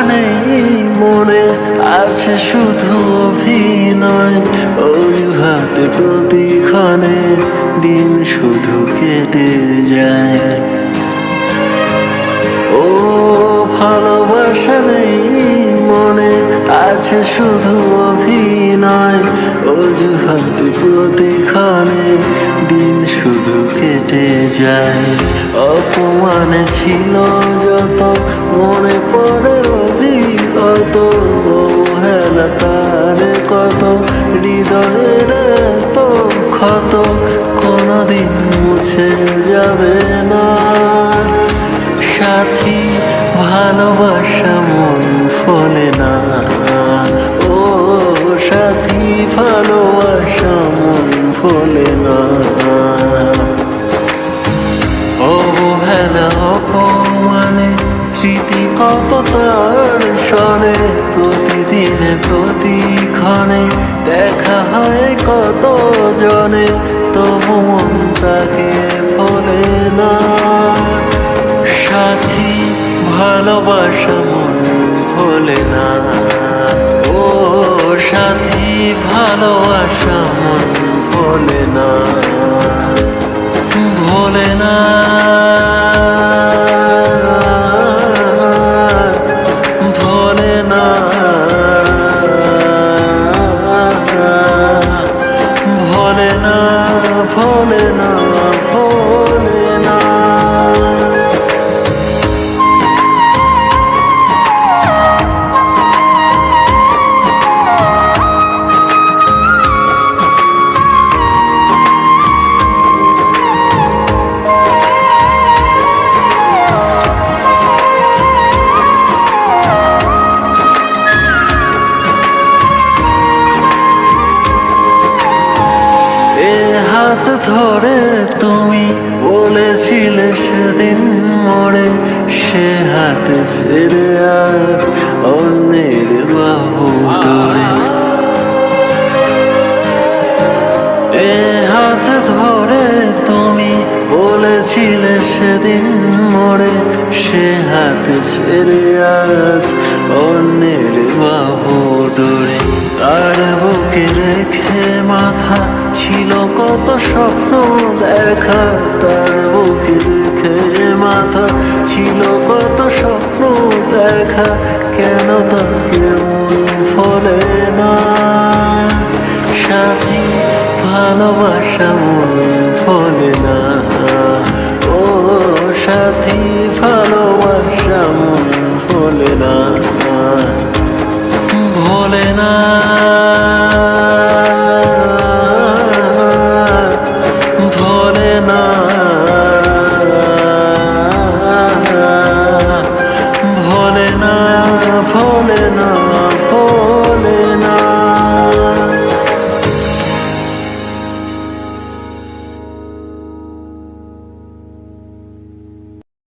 নেই মনে আছে শুধু অভিনয়, অজুহাতে প্রতিক্ষণে দিন শুধু কেটে যায়। ও ভালোবাসা নেই মনে আছে শুধু অভিনয়, অজুহাতে প্রতিক্ষণে দিন শুধু কেটে যায়। অপমানে ছিল যত মনে পড়ে অভিজ্ঞত, অবহেলার কত হৃদয়ের তো ক্ষত কোনদিন মুছে যাবে না। সাথী ভালোবাসা মন ফলে না, ও সাথী ভালোবাসা মন ফলে না। অবহেলা অপমানে স্মৃতি কত তার সনে, প্রতিদিনে প্রতিক্ষণে দেখা হয় কত জনে, তবু মন তাকে ফলে না। সাথী ভালোবাসা মন ফলে না, ও সাথী ভালোবাসা মন ফলে না, ভোলে না, ভোলে না, ভোলে না, ভোলে না, ভোলে না। হাত ধরে তুমি বলেছিলে সেদিন মোড়ে, সে হাত ছেড়ে আজ অন্যের বাহু ধরে। এ হাত ধরে তুমি বলেছিলে সেদিন মোড়ে, সে হাত ছেড়ে আজ অন্যের বাহু ডোরে। তার বুকে রেখে মাথা ছিল কত স্বপ্ন দেখা, তার বুকে রেখে মাথা ছিল কত স্বপ্ন দেখা, কেন তাকে মন ফলে না। সাথী ভালোবাসা মন ফলে না, ও সাথী ভালোবাসা মন ফলে না, ভোলে না।